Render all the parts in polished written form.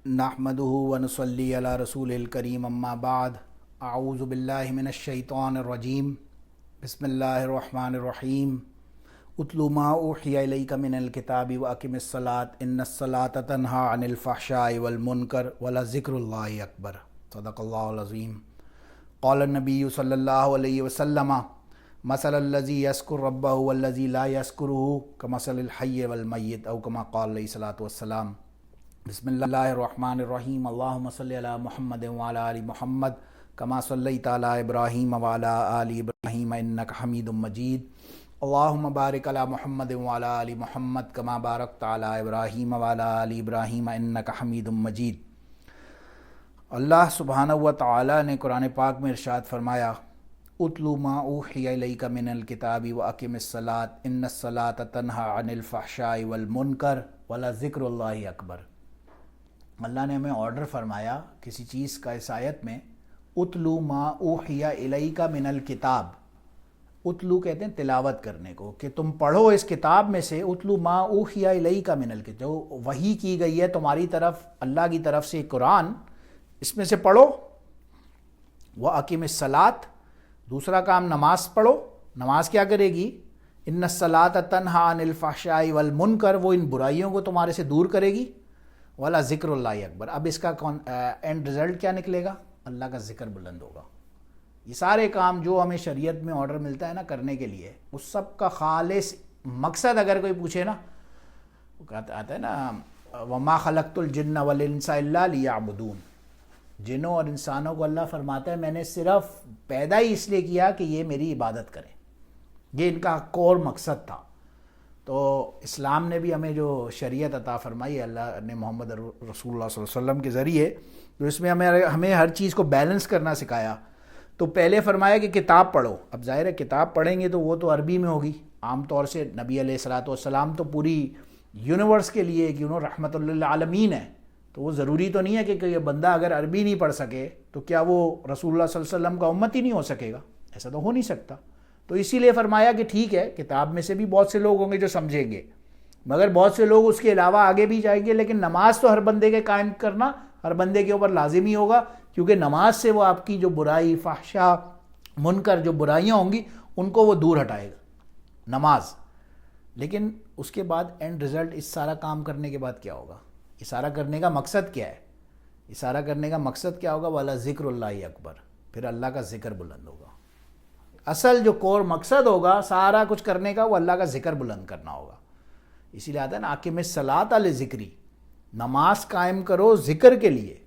नहमदुहु व नुसल्ली अला रसूलिल करीम अम्मा बाद अऊज़ु बिल्लाहि मिनश शैतानिर रजीम बिस्मिल्लाहिर रहमानिर रहीम उतलु मा ऊहिया इलैका मिनल किताबि व अकिमिस सलात इन्नस सलात तन्हा अनिल फ़हशाइ वल मुनकर व लज़िक्रुल्लाहि अकबर सदक़ल्लाहुल अज़ीम क़ाल नबिय्यु सल्लल्लाहु अलैहि वसल्लम मसलल्लज़ी यज़कुरु रब्बहु वल्लज़ी ला यज़कुरुहु कमसलिल हय्यि वल मय्यित औ कमा क़ाल अलैहिस्सलातु वस्सलाम। बिस्मिल्लाहिर्रहमानिर्रहीम अल्लाहुम्मा सल्लि अला मुहम्मद व अला आलि मुहम्मद कमा सल्लैता अला इब्राहीम व अला आलि इब्राहीम इन्नका हमीदुम मजीद। अल्लाहुम्मा बारिक अला मुहम्मद व अला आलि मुहम्मद कमा बारकता अला इब्राहीम व अला आलि इब्राहीम इन्नका हमीदुम मजीद। अल्लाह सुब्हानहु व तआला ने कुरान पाक में इरशाद फरमाया, उतलु मा ऊहिया इलैका मिनल किताबि व अकिमिस सलात इन्नस सलात तन्हा अनिल फ़हशाइ वल मुनकर व लज़िक्रुल्लाहि अकबर। अल्लाह ने हमें ऑर्डर फरमाया किसी चीज़ का इस आयत में, उतलु मा ऊहिया इलैका मिनल किताब। उतलू कहते हैं तिलावत करने को, कि तुम पढ़ो इस किताब में से, उतलु मा ऊहिया इलैका मिनल किताब, जो वही की गई है तुम्हारी तरफ अल्लाह की तरफ से कुरान, इसमें से पढ़ो। व अकीमिस सलात, दूसरा काम नमाज पढ़ो। नमाज क्या करेगी? इन्नस सलात तन्हा अनिल फ़हशाइ वल मुनकर, वो इन बुराइयों को तुम्हारे से दूर करेगी। वाला ज़िक्रुल्लाहि अकबर। अब इसका एंड रिज़ल्ट क्या निकलेगा? अल्लाह का ज़िक्र बुलंद होगा। ये सारे काम जो हमें शरीयत में ऑर्डर मिलता है ना करने के लिए, उस सब का खालिस मकसद अगर कोई पूछे ना, वो कहता आता है ना, वमा खलक़तुल जिन्न वल इंसा इल्ला लियअबुदून। जिन्नों और इंसानों को अल्लाह फरमाता है मैंने सिर्फ पैदा ही इसलिए किया कि ये मेरी इबादत करें, ये इनका कोर मकसद था। तो इस्लाम ने भी हमें जो शरीयत अता फरमाई अल्लाह ने मोहम्मद रसूलुल्लाह सल्लल्लाहु अलैहि वसल्लम के ज़रिए, तो इसमें हमें हर चीज़ को बैलेंस करना सिखाया। तो पहले फरमाया कि किताब पढ़ो। अब ज़ाहिर है किताब पढ़ेंगे तो वो तो अरबी में होगी। आम तौर से नबी अलैहिस्सलातु वस्सलाम तो पूरी यूनिवर्स के लिए रहमतुल लिल आलमीन है, तो वो ज़रूरी तो नहीं है कि ये बंदा अगर अरबी नहीं पढ़ सके तो क्या वो रसूलुल्लाह सल्लल्लाहु अलैहि वसल्लम का उम्मत ही नहीं हो सकेगा? ऐसा तो हो नहीं सकता। तो इसीलिए फरमाया कि ठीक है, किताब में से भी बहुत से लोग होंगे जो समझेंगे, मगर बहुत से लोग उसके अलावा आगे भी जाएंगे। लेकिन नमाज तो हर बंदे के कायम करना हर बंदे के ऊपर लाजिमी होगा, क्योंकि नमाज से वो आपकी जो बुराई, फ़हशा, मुनकर, जो बुराइयां होंगी उनको वो दूर हटाएगा नमाज। लेकिन उसके बाद एंड रिज़ल्ट इस सारा काम करने के बाद क्या होगा? ये सारा करने का मकसद क्या है? ये सारा करने का मकसद क्या होगा? वाला ज़िक्रुल्लाहि अकबर। फिर अल्लाह का ज़िक्र बुलंद होगा। असल जो कोर मकसद होगा सारा कुछ करने का, वो अल्लाह का ज़िक्र बुलंद करना होगा। इसीलिए आता है ना, आकिमिस सलात अल ज़िक्री, नमाज कायम करो ज़िक्र के लिए।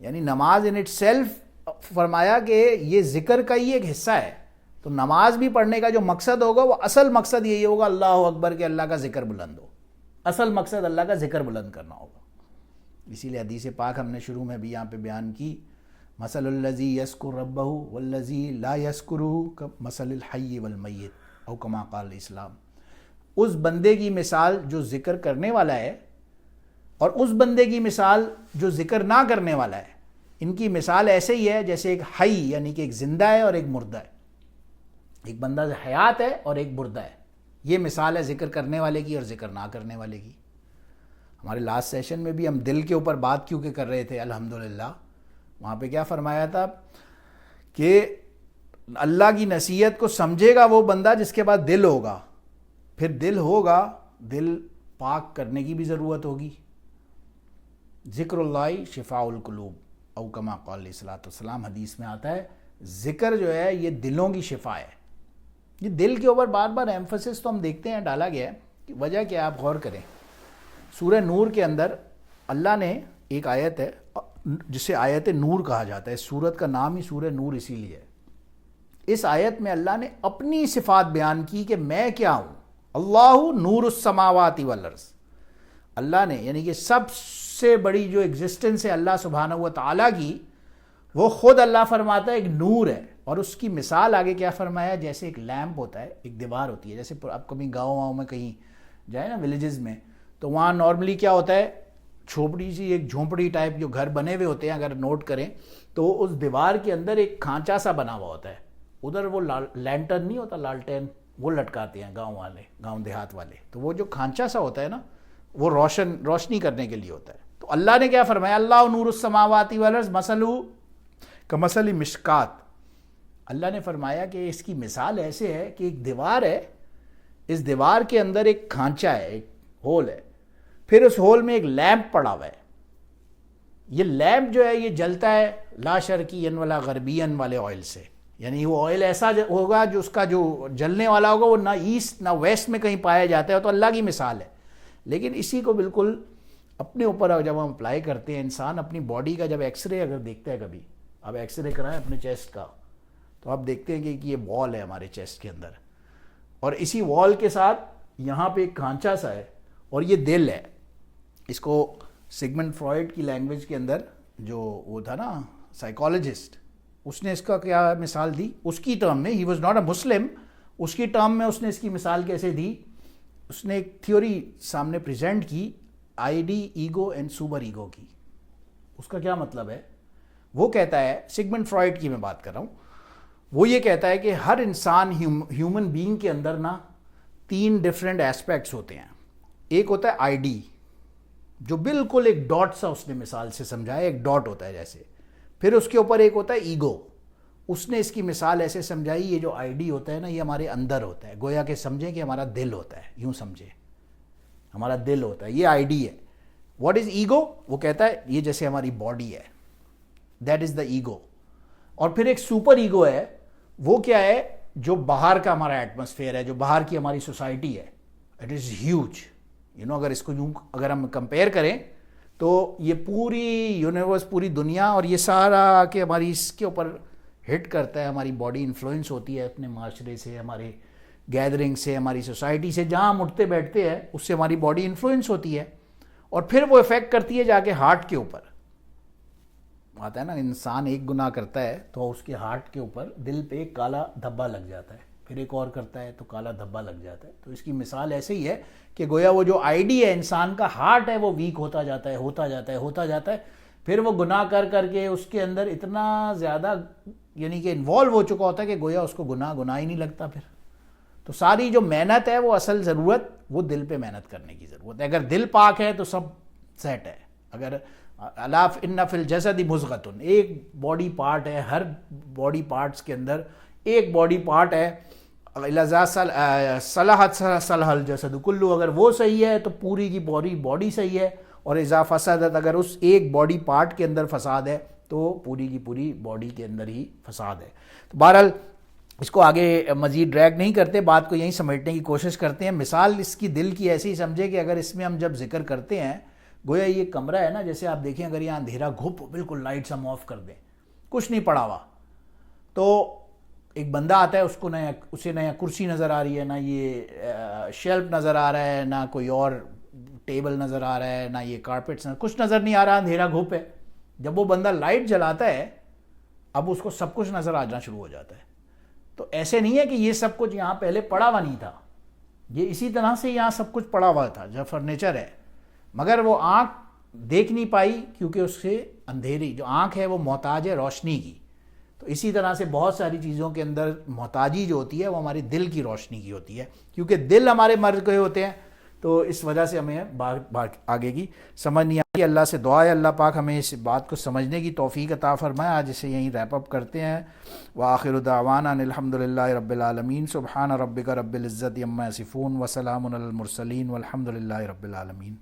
यानी नमाज इन इट सेल्फ फरमाया कि ये ज़िक्र का ही एक हिस्सा है। तो नमाज भी पढ़ने का जो मकसद होगा वो असल मकसद यही होगा, अल्लाह अकबर, के अल्लाह का ज़िक्र बुलंद हो। असल मकसद अल्लाह का ज़िक्र बुलंद करना होगा। इसीलिए हदीस पाक हमने शुरू में भी यहाँ पे बयान की, मसलुल्लज़ी यज़कुरु रब्बहु वल्लज़ी ला यज़कुरुहु कमसलिल हय्यि वल मय्यित औ कमा क़ाल इस्लाम। उस बंदे की मिसाल जो ज़िक्र करने वाला है और उस बंदे की मिसाल जो ज़िक्र ना करने वाला है, इनकी मिसाल ऐसे ही है जैसे एक हई यानी कि एक ज़िंदा है और एक मुर्दा है। एक बंदा हयात है और एक मुर्दा है। ये मिसाल है ज़िक्र करने वाले की और ज़िक्र ना करने वाले की। हमारे लास्ट सेशन में भी हम दिल के ऊपर बात क्यों के कर रहे थे, अल्हम्दुलिल्लाह। वहाँ पे क्या फरमाया था कि अल्लाह की नसीहत को समझेगा वो बंदा जिसके पास दिल होगा। फिर दिल होगा, दिल पाक करने की भी ज़रूरत होगी। ज़िक्रुल्लाहि शिफ़ाउल कुलूब औ कमा क़ाल अलैहिस्सलातु वस्सलाम। हदीस में आता है ज़िक्र जो है ये दिलों की शिफा है। ये दिल के ऊपर बार बार एम्फसिस तो हम देखते हैं डाला गया है, कि वजह क्या, आप गौर करें। सूरह नूर के अंदर अल्लाह ने एक आयत है जिसे आयत नूर कहा जाता है। सूरत का नाम ही सूरह नूर इसीलिए है। इस आयत में अल्लाह ने अपनी सिफात बयान की कि मैं क्या हूँ। अल्लाहु नूरुस समावाति वल अर्ज़। अल्लाह ने, यानी कि सबसे बड़ी जो एग्जिस्टेंस है अल्लाह सुब्हानहु व तआला की, वो खुद अल्लाह फरमाता है एक नूर है। और उसकी मिसाल आगे क्या फरमाया, जैसे एक लैंप होता है, एक दीवार होती है। जैसे आप कभी गाँव में कहीं जाए ना, विलेजेस में, तो वहाँ नॉर्मली क्या होता है, छोटी सी एक झोंपड़ी टाइप जो घर बने हुए होते हैं, अगर नोट करें तो उस दीवार के अंदर एक खांचा सा बना हुआ होता है। उधर वो लैंटर्न नहीं होता, लालटेन, वो लटकाते हैं गांव देहात वाले। तो वो जो खांचा सा होता है ना, वो रोशनी करने के लिए होता है। تو اللہ نے کیا فرمایا؟ اللہ نور السماوات والارض مثلہ کمثل مشکات. اللہ نے فرمایا کہ اس کی مثال ایسے ہے کہ ایک دیوار ہے، اس دیوار کے اندر ایک کھانچہ ہے، ایک ہول ہے، پھر اس ہول میں ایک لیمپ پڑا ہوا ہے. یہ لیمپ جو ہے یہ جلتا ہے لا شرقین ولا غربین والے آئل سے، یعنی وہ آئل ایسا ہوگا جو اس کا جو جلنے والا ہوگا وہ نہ ایسٹ نہ ویسٹ میں کہیں پایا جاتا ہے. تو اللہ کی مثال ہے. لیکن اسی کو بالکل اپنے اوپر جب ہم اپلائی کرتے ہیں، انسان اپنی باڈی کا جب ایکس رے اگر دیکھتا ہے، کبھی آپ ایکس رے کرائیں اپنے چیسٹ کا، تو آپ دیکھتے ہیں کہ یہ وال ہے ہمارے چیسٹ کے اندر، اور اسی وال کے ساتھ یہاں پہ ایک کھانچا سا ہے اور یہ دل ہے. اس کو سگمنڈ فرائڈ کی لینگویج کے اندر جو وہ تھا نا سائیکالوجسٹ، اس نے اس کا کیا مثال دی اس کی ٹرم میں، ہی واز ناٹ اے مسلم، اس کی ٹرم میں اس نے اس کی مثال کیسے دی؟ اس نے ایک تھیوری سامنے پریزنٹ کی، I D ego and super ego کی. اس کا کیا مطلب ہے؟ وہ کہتا ہے، سگمنڈ فرائڈ کی میں بات کر رہا ہوں، وہ یہ کہتا ہے کہ ہر انسان ہیومن بینگ کے اندر نا 3 ڈفرینٹ ایسپیکٹس ہوتے ہیں. ایک ہوتا ہے آئی ڈی، جو بالکل ایک ڈاٹ سا اس نے مثال سے سمجھایا، ایک ڈاٹ ہوتا ہے جیسے. پھر اس کے اوپر ایک ہوتا ہے ایگو. اس نے اس کی مثال ایسے سمجھائی، یہ جو آئی ڈی ہوتا ہے نا یہ ہمارے اندر ہوتا ہے، گویا کہ سمجھیں کہ ہمارا دل ہوتا ہے، یوں سمجھے ہمارا دل ہوتا ہے، یہ آئی ڈی ہے. What is ego? وہ کہتا ہے یہ جیسے ہماری باڈی ہے، دیٹ از دا ایگو. اور پھر ایک سپر ایگو ہے، وہ کیا ہے؟ جو باہر کا ہمارا ایٹماسفیئر ہے، جو باہر کی ہماری سوسائٹی ہے. It is huge. اگر اس کو یوں اگر ہم کمپیئر کریں تو یہ پوری یونیورس، پوری دنیا، اور یہ سارا کہ ہماری اس کے اوپر ہٹ کرتا ہے، ہماری باڈی انفلوئنس ہوتی ہے اپنے معاشرے سے، ہمارے گیدرنگ سے، ہماری سوسائٹی سے، جہاں ہم اٹھتے بیٹھتے ہیں اس سے ہماری باڈی انفلوئنس ہوتی ہے، اور پھر وہ افیکٹ کرتی ہے جا کے ہارٹ کے اوپر. آتا ہے نا، انسان ایک گناہ کرتا ہے تو اس کے ہارٹ کے اوپر، دل پہ ایک کالا دھبا لگ جاتا ہے، پھر ایک اور کرتا ہے تو کالا دھبا لگ جاتا ہے. تو اس کی مثال ایسے ہی ہے کہ گویا وہ جو آئی ڈی ہے انسان کا، ہارٹ ہے، وہ ویک ہوتا جاتا ہے، ہوتا جاتا ہے، ہوتا جاتا ہے. پھر وہ گناہ کر کر کے اس کے اندر اتنا زیادہ یعنی کہ انوالو ہو چکا ہوتا ہے کہ گویا اس کو گناہ ہی نہیں لگتا. پھر تو ساری جو محنت ہے، وہ اصل ضرورت وہ دل پہ محنت کرنے کی ضرورت ہے. اگر دل پاک ہے تو سب سیٹ ہے. اگر الاف ان فی الجسد مضغۃ، ایک باڈی پارٹ ہے، ہر باڈی پارٹس کے اندر ایک باڈی پارٹ ہے، اذا صلحت صلح الجسد کلہ، اگر وہ صحیح ہے تو پوری کی باڈی صحیح ہے، اور اذا فسدت، اگر اس ایک باڈی پارٹ کے اندر فساد ہے تو پوری کی پوری باڈی کے اندر ہی فساد ہے. تو بہرحال اس کو آگے مزید ڈریگ نہیں کرتے، بات کو یہیں سمجھنے کی کوشش کرتے ہیں. مثال اس کی دل کی ایسی ہی سمجھے کہ اگر اس میں ہم جب ذکر کرتے ہیں، گویا یہ کمرہ ہے نا، جیسے آپ دیکھیں اگر یہاں اندھیرا گھپ بالکل لائٹس ہم آف کر دیں، کچھ نہیں پڑا ہوا، تو ایک بندہ آتا ہے، اسے نہ کرسی نظر آ رہی ہے، نہ یہ شیلف نظر آ رہا ہے، نہ کوئی اور ٹیبل نظر آ رہا ہے، نہ یہ کارپیٹس، کچھ نظر نہیں آ رہا، اندھیرا گھپ ہے. جب وہ بندہ لائٹ جلاتا ہے، اب اس کو سب کچھ نظر آنا شروع ہو جاتا ہے. تو ایسے نہیں ہے کہ یہ سب کچھ یہاں پہلے پڑا ہوا نہیں تھا، یہ اسی طرح سے یہاں سب کچھ پڑا ہوا تھا جب فرنیچر ہے، مگر وہ آنکھ دیکھ نہیں پائی کیونکہ اس سے اندھیری، جو آنکھ ہے وہ محتاج ہے روشنی کی. تو اسی طرح سے بہت ساری چیزوں کے اندر محتاجی جو ہوتی ہے وہ ہمارے دل کی روشنی کی ہوتی ہے، کیونکہ دل ہمارے مر گئے ہوتے ہیں. تو اس وجہ سے ہمیں آگے کی سمجھ نہیں آتی. اللہ سے دعا ہے اللہ پاک ہمیں اس بات کو سمجھنے کی توفیق عطا فرمائے. آج اسے یہیں ریپ اپ کرتے ہیں. وآخر دعوانا الحمدللہ رب العالمین. سبحان ربک رب العزت عما یصفون وسلام علی المرسلین والحمدللہ رب العالمین.